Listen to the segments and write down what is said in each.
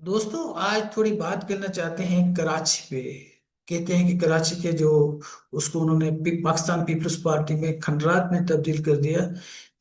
दोस्तों, आज थोड़ी बात करना चाहते हैं कराची पे। कहते हैं कि कराची के जो उसको उन्होंने पाकिस्तान पीपल्स पार्टी में खंडरात में तब्दील कर दिया।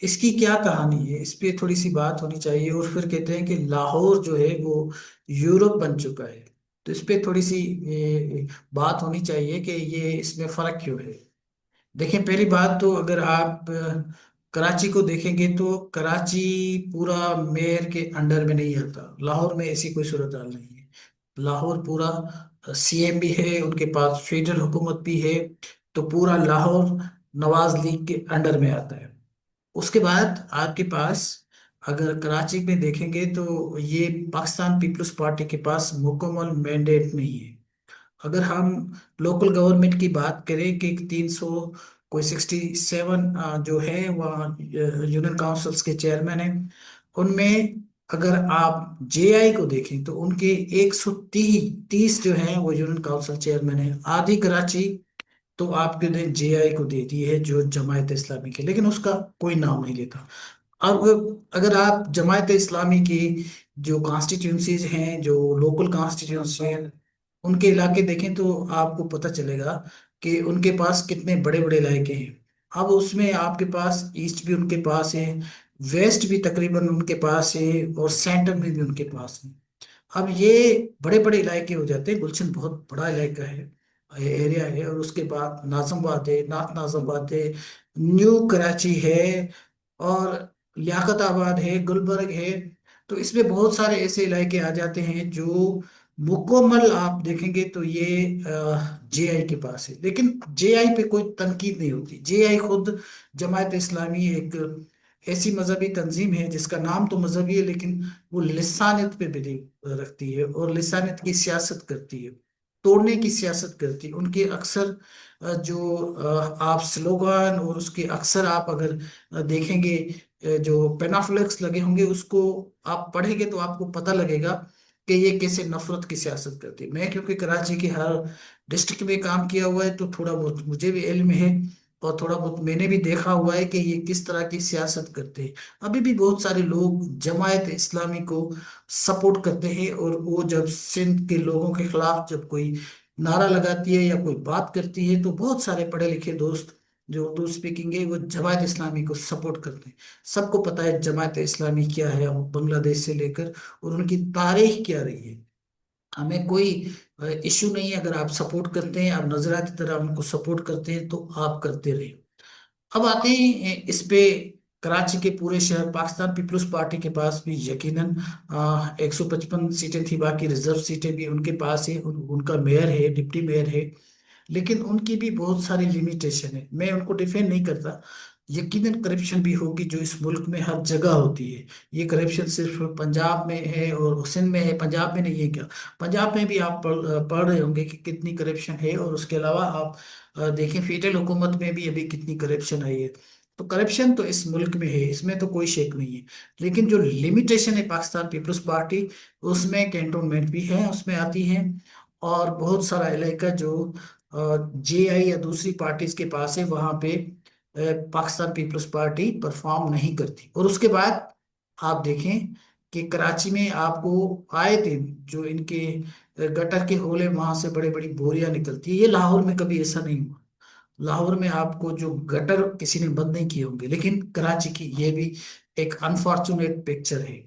इसकी क्या कहानी है, इस पे थोड़ी सी बात होनी चाहिए। और फिर कहते हैं कि लाहौर जो है वो यूरोप बन चुका है। तो इस पे थोड़ी सी बात होनी चाहिए कि ये इसमें फर्क क्यों है। देखिए, पहली बात तो अगर आप कराची को देखेंगे तो कराची पूरा मेयर के अंडर में नहीं आता। लाहौर में ऐसी कोई सूरत हाल नहीं है। लाहौर पूरा सीएम भी है, उनके पास फेडरल हुकूमत भी है। तो पूरा लाहौर नवाज लीग के अंडर में आता है। उसके बाद आपके पास अगर कराची में देखेंगे तो ये पाकिस्तान पीपल्स पार्टी के पास मुकम्मल मैंडेट नहीं है। अगर हम लोकल गवर्नमेंट की बात करें कि 300 कोई 67 जो है वहाँ यूनियन काउंसिल्स के चेयरमैन हैं। उनमें अगर आप जेआई को देखें तो उनके 130 जो हैं वो यूनियन काउंसिल चेयरमैन हैं। आधी कराची तो आपके ने जेआई को दे दी है, जो जमायत इस्लामी के, लेकिन उसका कोई नाम नहीं लेता। अब अगर आप जमायत इस्लामी की जो कॉन्स्टिट्यूंसीज हैं, जो लोकल कॉन्स्टिट्यूंसी हैं, उनके इलाके देखें तो आपको पता चलेगा कि उनके पास कितने बड़े बड़े इलाके हैं। अब उसमें आपके पास ईस्ट भी उनके पास है, वेस्ट भी तकरीबन उनके पास है, और सेंटर में भी उनके पास है। अब ये बड़े बड़े इलाके हो जाते हैं। गुलशन बहुत बड़ा इलाका है, एरिया है। और उसके बाद नाजमबाद है, नाथ नाजमबाद है, न्यू कराची है, और लियाकत आबाद है, गुलबर्ग है। तो इसमें बहुत सारे ऐसे इलाके आ जाते हैं जो मुकम्मल आप देखेंगे तो ये जेआई के पास है। लेकिन जेआई पे कोई तनकीद नहीं होती। जेआई खुद जमायत इस्लामी एक ऐसी मजहबी तंजीम है जिसका नाम तो मजहबी है, लेकिन वो लिसानियत पे बिलीव रखती है और लिसानियत की सियासत करती है, तोड़ने की सियासत करती है। उनके अक्सर जो आप स्लोगान और उसके अक्सर आप अगर देखेंगे, जो पेनाफ्लेक्स लगे होंगे उसको आप पढ़ेंगे तो आपको पता लगेगा कि ये कैसे नफरत की सियासत करती है। मैं क्योंकि कराची के हर डिस्ट्रिक्ट में काम किया हुआ है तो थोड़ा बहुत मुझे भी इल्म है, और थोड़ा बहुत मैंने भी देखा हुआ है कि ये किस तरह की सियासत करते हैं। अभी भी बहुत सारे लोग जमायत इस्लामी को सपोर्ट करते हैं, और वो जब सिंध के लोगों के खिलाफ जब कोई नारा लगाती है या कोई बात करती है तो बहुत सारे पढ़े लिखे दोस्त जो उर्दू स्पीकिंग है वो जमायत इस्लामी को सपोर्ट करते हैं। सबको पता है जमायत इस्लामी क्या है, बांग्लादेश से लेकर, और उनकी तारीख क्या रही है। हमें कोई इश्यू नहीं है। अगर आप सपोर्ट करते हैं, आप नजराती तरह उनको सपोर्ट करते हैं तो आप करते रहे। अब आते हैं इस पे। कराची के पूरे शहर पाकिस्तान पीपल्स पार्टी के पास भी यकीनन 155 सीटें थी। बाकी रिजर्व सीटें भी उनके पास है, उनका मेयर है, डिप्टी मेयर है। लेकिन उनकी भी बहुत सारी लिमिटेशन है। मैं उनको डिफेंड नहीं करता। यकीनन करप्शन भी होगी, जो इस मुल्क में हर जगह होती है। ये करप्शन सिर्फ पंजाब में है और सिंध में है, पंजाब में नहीं है क्या? पंजाब में भी आप पढ़ रहे होंगे कि कितनी करप्शन है। और उसके अलावा आप देखें फेडरल हुकूमत में भी अभी कितनी करप्शन आई है। तो करप्शन तो इस मुल्क में है, इसमें तो कोई शेक नहीं है। लेकिन जो लिमिटेशन है पाकिस्तान पीपल्स पार्टी, उसमें कैंटोनमेंट भी है, उसमें आती है। और बहुत सारा इलाका जो जेआई या दूसरी पार्टीज के पास है, वहां पे पाकिस्तान पीपल्स पार्टी परफॉर्म नहीं करती। और उसके बाद आप देखें कि कराची में आपको आए दिन जो इनके गटर के होले, वहां से बड़े बड़ी बोरियां निकलती है। ये लाहौर में कभी ऐसा नहीं हुआ। लाहौर में आपको जो गटर किसी ने बंद नहीं किए होंगे, लेकिन कराची की ये भी एक अनफॉर्चुनेट पिक्चर है।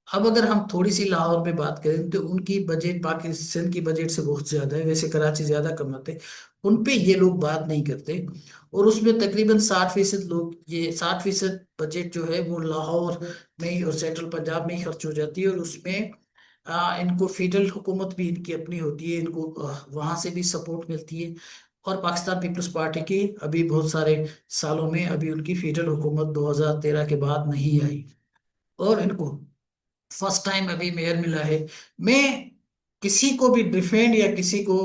अब अगर हम थोड़ी सी लाहौर पे बात करें तो उनकी बजट बाकी सिंध की बजट से बहुत ज्यादा है। वैसे कराची ज्यादा कमाते, उन पे ये लोग बात नहीं करते। और उसमें तकरीबन 60% लोग, ये 60% बजट जो है वो लाहौर में ही और सेंट्रल पंजाब में ही खर्च हो जाती है। और उसमें इनको फेडरल हुकूमत भी इनकी अपनी होती है, इनको वहां से भी सपोर्ट मिलती है। और पाकिस्तान पीपल्स पार्टी की अभी बहुत सारे सालों में अभी उनकी फेडरल हुकूमत 2013 के बाद नहीं आई, और इनको फर्स्ट टाइम अभी मेयर मिला है। मैं किसी को भी डिफेंड या किसी को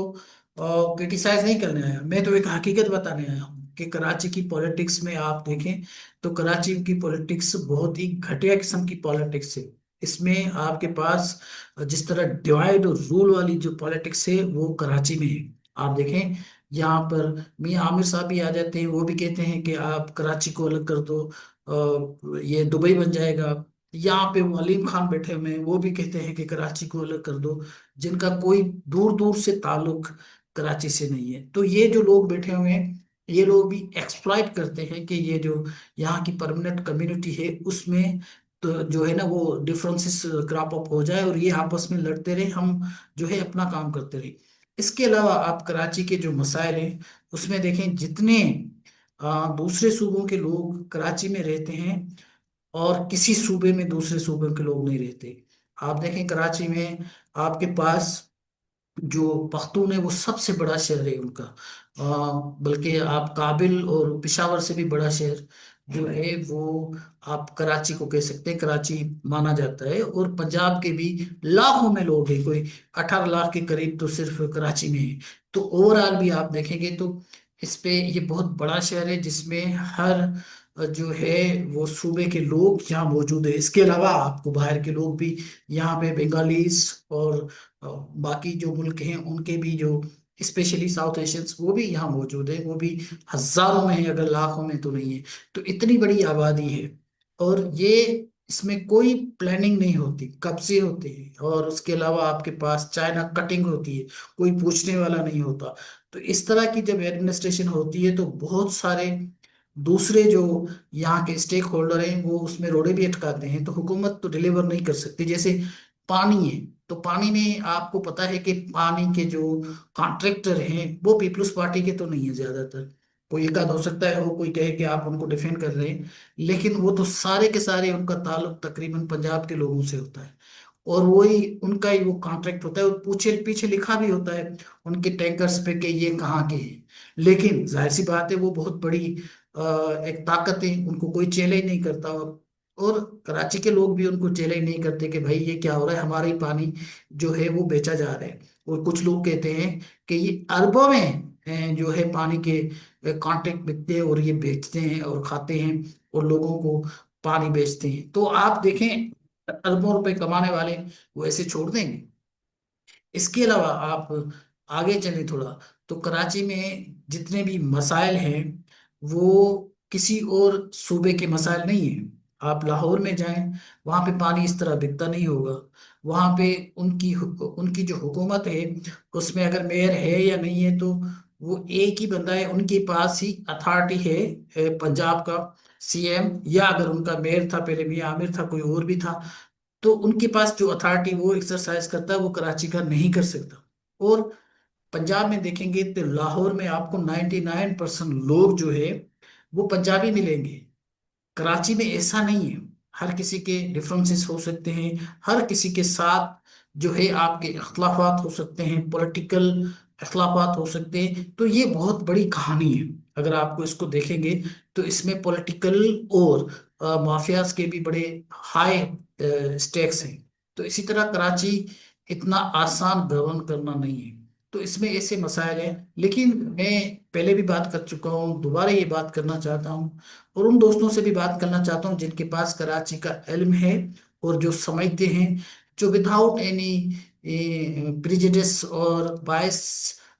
क्रिटिसाइज नहीं करने आया। मैं तो एक हकीकत बताने आया हूँ कि कराची की पॉलिटिक्स में आप देखें तो कराची की पॉलिटिक्स बहुत ही घटिया किस्म की पॉलिटिक्स है। इसमें आपके पास जिस तरह डिवाइड और रूल वाली जो पॉलिटिक्स है वो कराची में है। आप देखें, यहाँ पर मियां आमिर साहब भी आ जाते हैं, वो भी कहते हैं कि आप कराची को अलग कर दो, ये दुबई बन जाएगा। यहाँ पे वो अलीम खान बैठे हुए हैं, वो भी कहते हैं कि कराची को अलग कर दो, जिनका कोई दूर दूर से ताल्लुक कराची से नहीं है। तो ये जो लोग बैठे हुए हैं, ये लोग भी एक्सप्लॉइट करते हैं कि ये जो यहाँ की परमानेंट कम्युनिटी है उसमें तो जो है ना वो डिफरेंसेस क्रॉप अप हो जाए और ये आपस में लड़ते रहे, हम जो है अपना काम करते रहे। इसके अलावा आप कराची के जो मसाइल हैं उसमें देखें, जितने दूसरे सूबों के लोग कराची में रहते हैं और किसी सूबे में दूसरे सूबे के लोग नहीं रहते। आप देखें कराची में आपके पास जो पख्तून है वो सबसे बड़ा शहर है उनका, बल्कि आप काबिल और पिशावर से भी बड़ा शहर जो है वो आप कराची को कह सकते हैं, कराची माना जाता है। और पंजाब के भी लाखों में लोग हैं, कोई 18 लाख के करीब तो सिर्फ कराची में है। तो ओवरऑल भी आप देखेंगे तो इस पे ये बहुत बड़ा शहर है जिसमें हर जो है वो सूबे के लोग यहाँ मौजूद है। इसके अलावा आपको बाहर के लोग भी यहाँ पे बंगालीज और बाकी जो मुल्क हैं उनके भी जो स्पेशली साउथ एशियंस वो भी यहाँ मौजूद है, वो भी हजारों में है, अगर लाखों में तो नहीं है। तो इतनी बड़ी आबादी है और ये इसमें कोई प्लानिंग नहीं होती, कब्जे होते हैं और उसके अलावा आपके पास चाइना कटिंग होती है, कोई पूछने वाला नहीं होता। तो इस तरह की जब एडमिनिस्ट्रेशन होती है तो बहुत सारे दूसरे जो यहाँ के स्टेक होल्डर हैं वो उसमें रोड़े भी अटकाते हैं, तो हुकूमत तो डिलीवर नहीं कर सकती। जैसे पानी है, तो पानी में आपको पता है कि पानी के जो कॉन्ट्रैक्टर हैं वो पीपल्स पार्टी के तो नहीं है ज्यादातर। कोई एक आध हो सकता है वो कोई कहे कि आप उनको डिफेंड कर रहे हैं, लेकिन वो तो सारे के सारे उनका ताल्लुक तकरीबन पंजाब के लोगों से होता है और वही उनका ही वो कॉन्ट्रैक्ट होता है। और पूछे पीछे लिखा भी होता है उनके टैंकर्स पे कि ये कहाँ के हैं। लेकिन जाहिर सी बात है वो बहुत बड़ी एक ताकत है, उनको कोई चैलेंज नहीं करता। और कराची के लोग भी उनको चैलेंज नहीं करते कि भाई ये क्या हो रहा है, हमारा ही पानी जो है वो बेचा जा रहा है। और कुछ लोग कहते हैं कि ये अरबों में जो है पानी के कॉन्ट्रैक्ट बिकते हैं और ये बेचते हैं और खाते हैं और लोगों को पानी बेचते हैं। तो आप देखें अरबों रुपए कमाने वाले वो ऐसे छोड़ देंगे। इसके अलावा आप आगे चलें थोड़ा, तो कराची में जितने भी मसाइल हैं वो किसी और सूबे के मसाइल नहीं हैं। आप लाहौर में जाएं, वहाँ पे पानी इस तरह बिकता नहीं होगा। वहाँ पे उनकी जो हुकूमत है उसमें अगर मेयर है या नहीं है तो वो एक ही बंदा है, उनके पास ही अथॉरिटी है पंजाब का सीएम, या अगर उनका मेयर था पहले मियां आमिर था कोई और भी था, तो उनके पास जो अथॉरिटी वो एक्सरसाइज करता है वो कराची का नहीं कर सकता। और पंजाब में देखेंगे तो लाहौर में आपको 99% लोग जो है वो पंजाबी मिलेंगे। कराची में ऐसा नहीं है, हर किसी के डिफरेंसेस हो सकते हैं, हर किसी के साथ जो है आपके इख्तलाफात हो सकते हैं, पॉलिटिकल इख्तलाफात हो सकते हैं। तो ये बहुत बड़ी कहानी है, अगर आपको इसको देखेंगे तो इसमें पॉलिटिकल और माफियाज के भी बड़े हाई स्टेक्स हैं। तो इसी तरह कराची इतना आसान गवर्न करना नहीं है। तो इसमें ऐसे मसाइल हैं, लेकिन मैं पहले भी बात कर चुका हूँ, दोबारा ये बात करना चाहता हूँ और उन दोस्तों से भी बात करना चाहता हूँ जिनके पास कराची का इल्म है और जो समझते हैं, जो विदाउट एनी प्रिजुडिस और बायस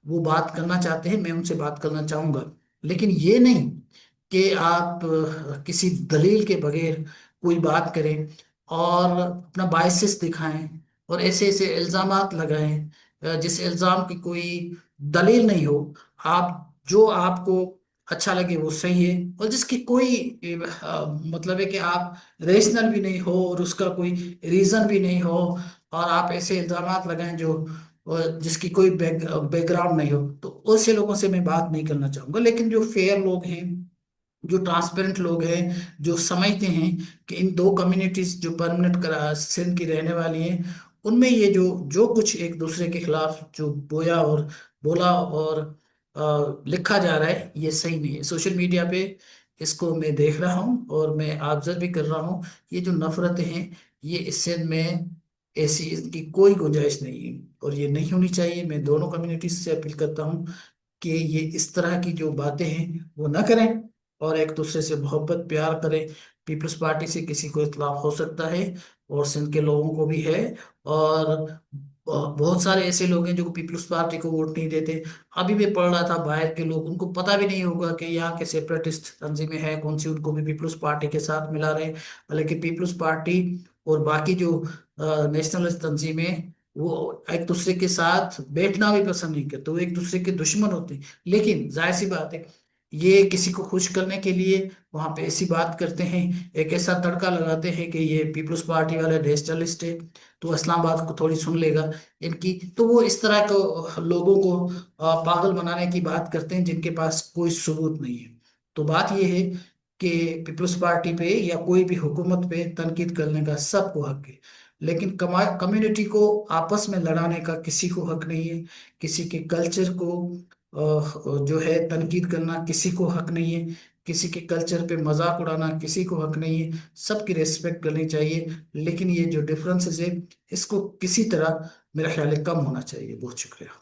वो बात करना चाहते हैं, मैं उनसे बात करना चाहूंगा। लेकिन ये नहीं कि आप किसी दलील के बगैर कोई बात करें और अपना बायसेस दिखाएं और ऐसे ऐसे इल्जामात लगाएं जिस इल्जाम की कोई दलील नहीं हो। आप जो आपको अच्छा लगे वो सही है, और जिसकी कोई मतलब है कि आप रेशनल भी नहीं हो और उसका कोई रीजन भी नहीं हो, और आप ऐसे इल्जामात लगाएं जो जिसकी कोई बैकग्राउंड नहीं हो, तो ऐसे लोगों से मैं बात नहीं करना चाहूंगा। लेकिन जो फेयर लोग हैं, जो ट्रांसपेरेंट लोग हैं, जो समझते हैं कि इन दो कम्युनिटीज जो परमानेंट सिंध की रहने वाली हैं, उनमें ये जो जो कुछ एक दूसरे के खिलाफ जो बोया और बोला और लिखा जा रहा है ये सही नहीं है। सोशल मीडिया पे इसको मैं देख रहा हूँ और मैं ऑब्जर्व भी कर रहा हूँ, ये जो नफरतें हैं ये इस सिंध में ऐसी इसकी कोई गुंजाइश नहीं है और ये नहीं होनी चाहिए। मैं दोनों कम्युनिटीज से अपील करता हूँ कि ये इस तरह की जो बातें हैं वो ना करें और एक दूसरे से मोहब्बत प्यार करें। पीपल्स पार्टी से किसी को इख्तलाफ हो सकता है और सिंध के लोगों को भी है, और बहुत सारे ऐसे लोग हैं जो पीपल्स पार्टी को वोट नहीं देते। अभी मैं पढ़ रहा था बाहर के लोग, उनको पता भी नहीं होगा कि यहाँ के सेपरेटिस्ट तंजीमें हैं कौन सी, उनको भी पीपल्स पार्टी के साथ मिला रहे हैं। हालांकि पीपल्स पार्टी اور باقی جو نیشنلسٹ تنظیمیں وہ ایک دوسرے کے ساتھ بیٹھنا بھی پسند نہیں کرتے، وہ ایک دوسرے کے دشمن ہوتے ہیں، لیکن ظاہر سی بات ہے یہ کسی کو خوش کرنے کے لیے وہاں پہ ایسی بات کرتے ہیں، ایک ایسا تڑکا لگاتے ہیں کہ یہ پیپلز پارٹی والے نیشنلسٹ ہے تو اسلام آباد کو تھوڑی سن لے گا ان کی، تو وہ اس طرح کو لوگوں کو پاگل بنانے کی بات کرتے ہیں جن کے پاس کوئی ثبوت نہیں ہے۔ تو بات یہ ہے کہ پیپلز پارٹی پہ یا کوئی بھی حکومت پہ تنقید کرنے کا سب کو حق ہے، لیکن کمیونٹی کو آپس میں لڑانے کا کسی کو حق نہیں ہے، کسی کے کلچر کو جو ہے تنقید کرنا کسی کو حق نہیں ہے، کسی کے کلچر پہ مذاق اڑانا کسی کو حق نہیں ہے، سب کی ریسپیکٹ کرنی چاہیے، لیکن یہ جو ڈفرنسز ہے اس کو کسی طرح میرا خیال ہے کم ہونا چاہیے۔ بہت شکریہ۔